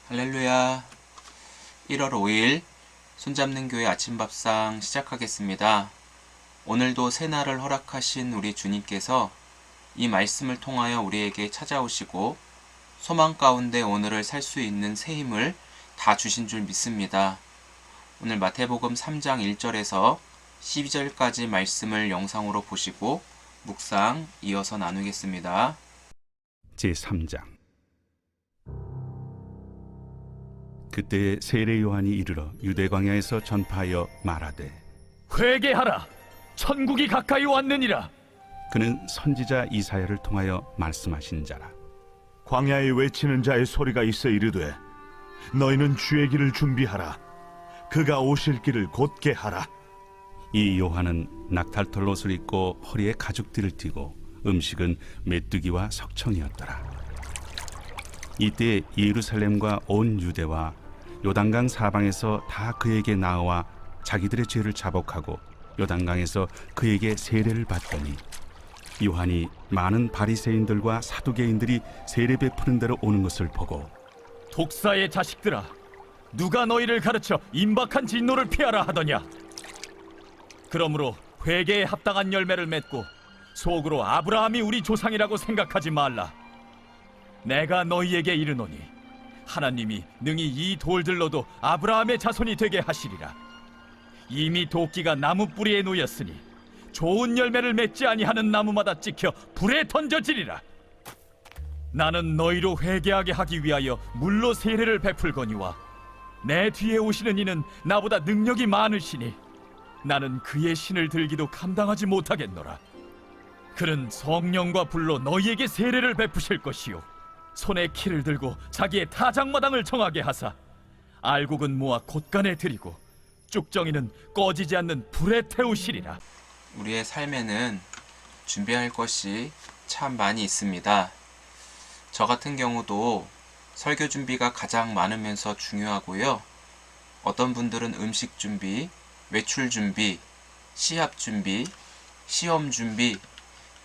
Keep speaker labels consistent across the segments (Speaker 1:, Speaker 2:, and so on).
Speaker 1: 할렐루야. 1월 5일 손잡는 교회 아침밥상 시작하겠습니다. 오늘도 새날을 허락하신 우리 주님께서 이 말씀을 통하여 우리에게 찾아오시고 소망 가운데 오늘을 살 수 있는 새 힘을 다 주신 줄 믿습니다. 오늘 마태복음 3장 1절에서 12절까지 말씀을 영상으로 보시고 묵상 이어서 나누겠습니다.
Speaker 2: 제3장. 그때 세례 요한이 이르러 유대 광야에서 전파하여 말하되
Speaker 3: 회개하라, 천국이 가까이 왔느니라.
Speaker 2: 그는 선지자 이사야를 통하여 말씀하신 자라.
Speaker 4: 광야에 외치는 자의 소리가 있어 이르되 너희는 주의 길을 준비하라, 그가 오실 길을 곧게 하라.
Speaker 2: 이 요한은 낙탈털 옷을 입고 허리에 가죽띠를 띠고 음식은 메뚜기와 석청이었더라. 이때 예루살렘과 온 유대와 요단강 사방에서 다 그에게 나와 자기들의 죄를 자복하고 요단강에서 그에게 세례를 받더니 요한이 많은 바리새인들과 사두개인들이 세례 베푸는 데로 오는 것을 보고
Speaker 3: 독사의 자식들아, 누가 너희를 가르쳐 임박한 진노를 피하라 하더냐. 그러므로 회개에 합당한 열매를 맺고 속으로 아브라함이 우리 조상이라고 생각하지 말라. 내가 너희에게 이르노니 하나님이 능히 이 돌들로도 아브라함의 자손이 되게 하시리라. 이미 도끼가 나무 뿌리에 놓였으니 좋은 열매를 맺지 아니하는 나무마다 찍혀 불에 던져지리라. 나는 너희로 회개하게 하기 위하여 물로 세례를 베풀거니와 내 뒤에 오시는 이는 나보다 능력이 많으시니 나는 그의 신을 들기도 감당하지 못하겠노라. 그는 성령과 불로 너희에게 세례를 베푸실 것이요 손에 키를 들고 자기의 타작마당을 정하게 하사 알곡은 모아 곳간에 들이고 쭉정이는 꺼지지 않는 불에 태우시리라.
Speaker 1: 우리의 삶에는 준비할 것이 참 많이 있습니다. 저 같은 경우도 설교 준비가 가장 많으면서 중요하고요. 어떤 분들은 음식 준비, 외출 준비, 시합 준비, 시험 준비,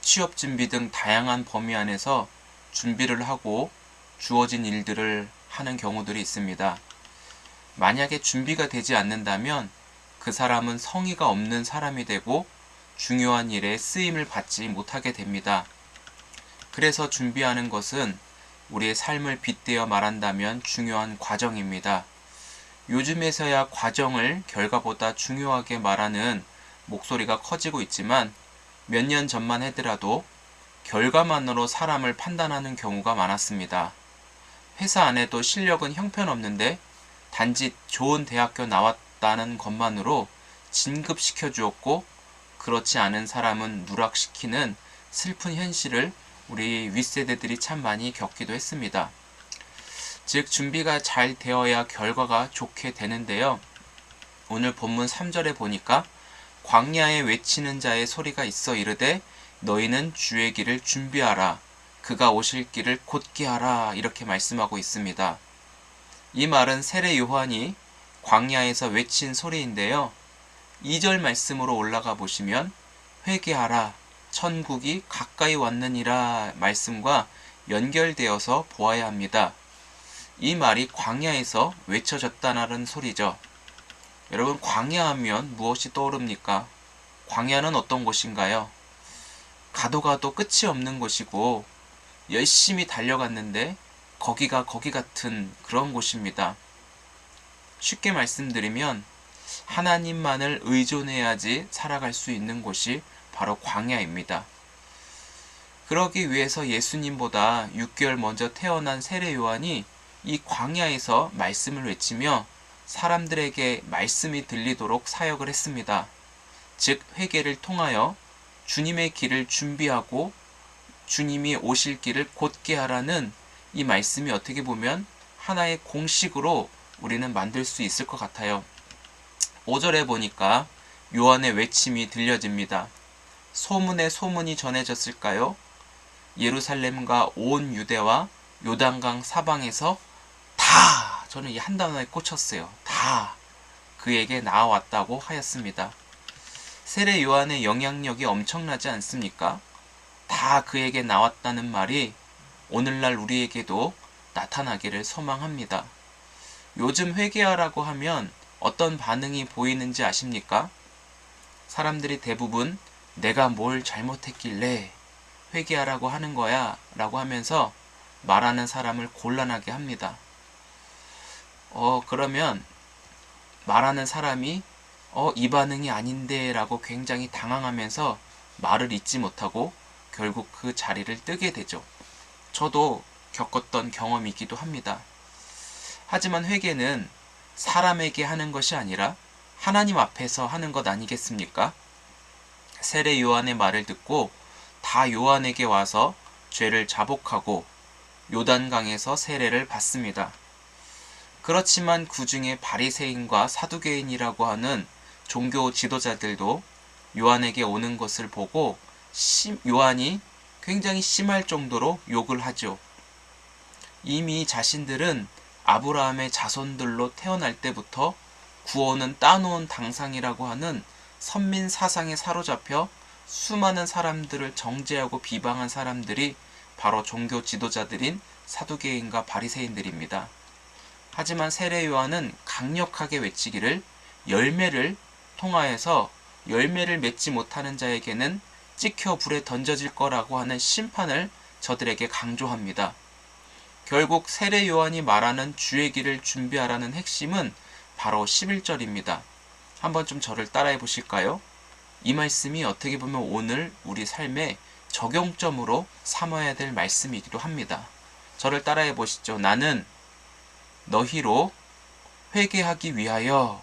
Speaker 1: 취업 준비 등 다양한 범위 안에서 준비를 하고 주어진 일들을 하는 경우들이 있습니다. 만약에 준비가 되지 않는다면 그 사람은 성의가 없는 사람이 되고 중요한 일에 쓰임을 받지 못하게 됩니다. 그래서 준비하는 것은 우리의 삶을 빗대어 말한다면 중요한 과정입니다. 요즘에서야 과정을 결과보다 중요하게 말하는 목소리가 커지고 있지만 몇 년 전만 하더라도 결과만으로 사람을 판단하는 경우가 많았습니다. 회사 안에도 실력은 형편없는데 단지 좋은 대학교 나왔다는 것만으로 진급시켜 주었고 그렇지 않은 사람은 누락시키는 슬픈 현실을 우리 윗세대들이 참 많이 겪기도 했습니다. 즉 준비가 잘 되어야 결과가 좋게 되는데요. 오늘 본문 3절에 보니까 광야에 외치는 자의 소리가 있어 이르되 너희는 주의 길을 준비하라, 그가 오실 길을 곧게 하라, 이렇게 말씀하고 있습니다. 이 말은 세례 요한이 광야에서 외친 소리인데요. 2절 말씀으로 올라가 보시면 회개하라, 천국이 가까이 왔느니라 말씀과 연결되어서 보아야 합니다. 이 말이 광야에서 외쳐졌다는 소리죠. 여러분, 광야하면 무엇이 떠오릅니까? 광야는 어떤 곳인가요? 가도 가도 끝이 없는 곳이고 열심히 달려갔는데 거기가 거기 같은 그런 곳입니다. 쉽게 말씀드리면 하나님만을 의존해야지 살아갈 수 있는 곳이 바로 광야입니다. 그러기 위해서 예수님보다 6개월 먼저 태어난 세례 요한이 이 광야에서 말씀을 외치며 사람들에게 말씀이 들리도록 사역을 했습니다. 즉 회개를 통하여 주님의 길을 준비하고 주님이 오실 길을 곧게 하라는 이 말씀이 어떻게 보면 하나의 공식으로 우리는 만들 수 있을 것 같아요. 5절에 보니까 요한의 외침이 들려집니다. 소문에 소문이 전해졌을까요? 예루살렘과 온 유대와 요단강 사방에서 다, 저는 이 한 단어에 꽂혔어요. 다 그에게 나아왔다고 하였습니다. 세례 요한의 영향력이 엄청나지 않습니까? 다 그에게 나왔다는 말이 오늘날 우리에게도 나타나기를 소망합니다. 요즘 회개하라고 하면 어떤 반응이 보이는지 아십니까? 사람들이 대부분 내가 뭘 잘못했길래 회개하라고 하는 거야 라고 하면서 말하는 사람을 곤란하게 합니다. 그러면 말하는 사람이 이 반응이 아닌데 라고 굉장히 당황하면서 말을 잇지 못하고 결국 그 자리를 뜨게 되죠. 저도 겪었던 경험이기도 합니다. 하지만 회개는 사람에게 하는 것이 아니라 하나님 앞에서 하는 것 아니겠습니까? 세례 요한의 말을 듣고 다 요한에게 와서 죄를 자복하고 요단강에서 세례를 받습니다. 그렇지만 그 중에 바리새인과 사두개인이라고 하는 종교 지도자들도 요한에게 오는 것을 보고 요한이 굉장히 심할 정도로 욕을 하죠. 이미 자신들은 아브라함의 자손들로 태어날 때부터 구원은 따놓은 당상이라고 하는 선민 사상에 사로잡혀 수많은 사람들을 정죄하고 비방한 사람들이 바로 종교 지도자들인 사두개인과 바리새인들입니다. 하지만 세례 요한은 강력하게 외치기를 열매를 통하여서 열매를 맺지 못하는 자에게는 찍혀 불에 던져질 거라고 하는 심판을 저들에게 강조합니다. 결국 세례 요한이 말하는 주의 길을 준비하라는 핵심은 바로 11절입니다. 한번 좀 저를 따라해 보실까요? 이 말씀이 어떻게 보면 오늘 우리 삶의 적용점으로 삼아야 될 말씀이기도 합니다. 저를 따라해 보시죠. 나는 너희로 회개하기 위하여.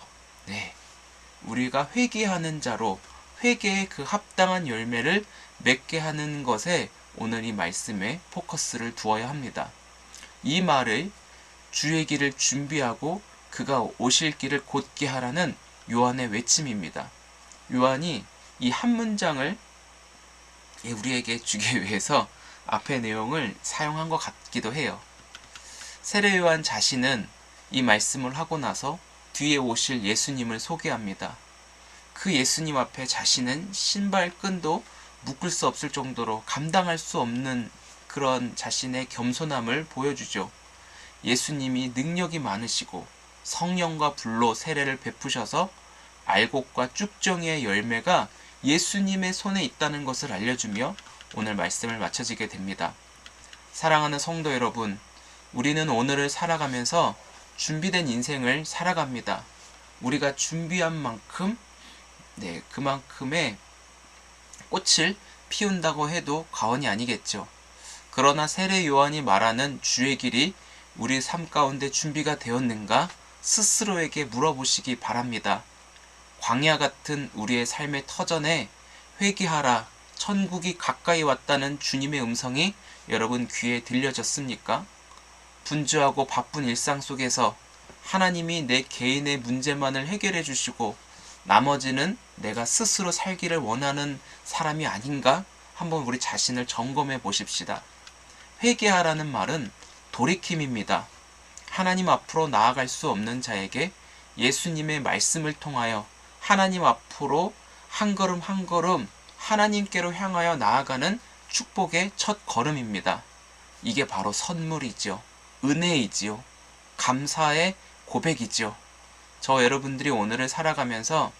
Speaker 1: 우리가 회개하는 자로 회개의 그 합당한 열매를 맺게 하는 것에 오늘 이 말씀에 포커스를 두어야 합니다. 이 말을 주의 길을 준비하고 그가 오실 길을 곧게 하라는 요한의 외침입니다. 요한이 이 한 문장을 우리에게 주기 위해서 앞의 내용을 사용한 것 같기도 해요. 세례 요한 자신은 이 말씀을 하고 나서 뒤에 오실 예수님을 소개합니다. 그 예수님 앞에 자신은 신발끈도 묶을 수 없을 정도로 감당할 수 없는 그런 자신의 겸손함을 보여주죠. 예수님이 능력이 많으시고 성령과 불로 세례를 베푸셔서 알곡과 쭉정이의 열매가 예수님의 손에 있다는 것을 알려주며 오늘 말씀을 마쳐지게 됩니다. 사랑하는 성도 여러분, 우리는 오늘을 살아가면서 준비된 인생을 살아갑니다. 우리가 준비한 만큼 그만큼의 꽃을 피운다고 해도 과언이 아니겠죠. 그러나 세례 요한이 말하는 주의 길이 우리 삶 가운데 준비가 되었는가 스스로에게 물어보시기 바랍니다. 광야 같은 우리의 삶의 터전에 회개하라, 천국이 가까이 왔다는 주님의 음성이 여러분 귀에 들려졌습니까? 분주하고 바쁜 일상 속에서 하나님이 내 개인의 문제만을 해결해 주시고 나머지는 내가 스스로 살기를 원하는 사람이 아닌가? 한번 우리 자신을 점검해 보십시다. 회개하라는 말은 돌이킴입니다. 하나님 앞으로 나아갈 수 없는 자에게 예수님의 말씀을 통하여 하나님 앞으로 한 걸음 한 걸음 하나님께로 향하여 나아가는 축복의 첫 걸음입니다. 이게 바로 선물이죠. 은혜이지요. 감사의 고백이죠. 저 여러분들이 오늘을 살아가면서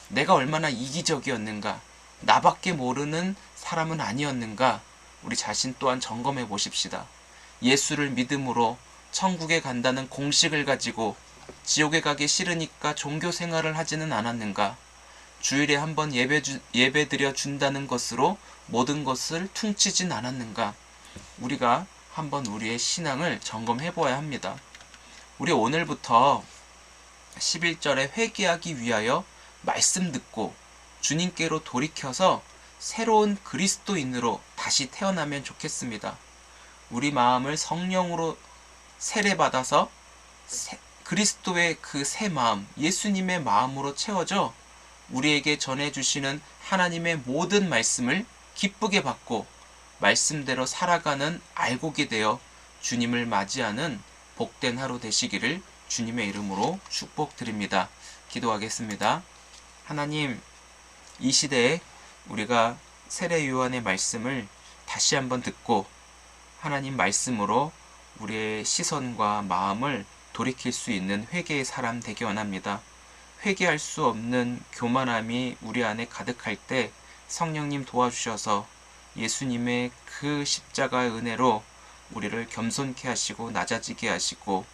Speaker 1: 내가 얼마나 이기적이었는가, 나밖에 모르는 사람은 아니었는가, 우리 자신 또한 점검해 보십시다. 예수를 믿음으로 천국에 간다는 공식을 가지고 지옥에 가기 싫으니까 종교 생활을 하지는 않았는가, 주일에 한번 예배 드려 준다는 것으로 모든 것을 퉁치진 않았는가. 우리가 한번 우리의 신앙을 점검해 보아야 합니다. 우리 오늘부터 11절에 회개하기 위하여 말씀 듣고 주님께로 돌이켜서 새로운 그리스도인으로 다시 태어나면 좋겠습니다. 우리 마음을 성령으로 세례받아서 그리스도의 그 새 마음, 예수님의 마음으로 채워져 우리에게 전해주시는 하나님의 모든 말씀을 기쁘게 받고 말씀대로 살아가는 알곡이 되어 주님을 맞이하는 복된 하루 되시기를 주님의 이름으로 축복드립니다. 기도하겠습니다. 하나님, 이 시대에 우리가 세례 요한의 말씀을 다시 한번 듣고 하나님 말씀으로 우리의 시선과 마음을 돌이킬 수 있는 회개의 사람 되기 원합니다. 회개할 수 없는 교만함이 우리 안에 가득할 때 성령님 도와주셔서 예수님의 그 십자가의 은혜로 우리를 겸손케 하시고 낮아지게 하시고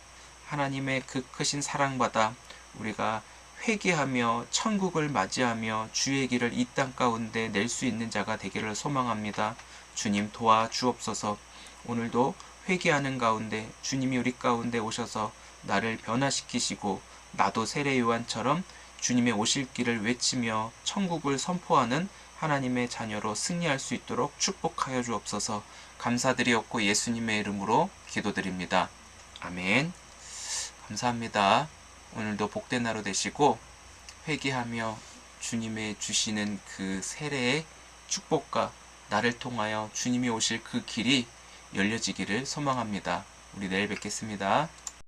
Speaker 1: 하나님의 그 크신 사랑받아 우리가 회개하며 천국을 맞이하며 주의 길을 이 땅 가운데 낼 수 있는 자가 되기를 소망합니다. 주님 도와주옵소서. 오늘도 회개하는 가운데 주님이 우리 가운데 오셔서 나를 변화시키시고 나도 세례 요한처럼 주님의 오실 길을 외치며 천국을 선포하는 하나님의 자녀로 승리할 수 있도록 축복하여 주옵소서. 감사드리옵고 예수님의 이름으로 기도드립니다. 아멘. 감사합니다. 오늘도 복된 하루 되시고 회개하며 주님의 주시는 그 세례의 축복과 나를 통하여 주님이 오실 그 길이 열려지기를 소망합니다. 우리 내일 뵙겠습니다.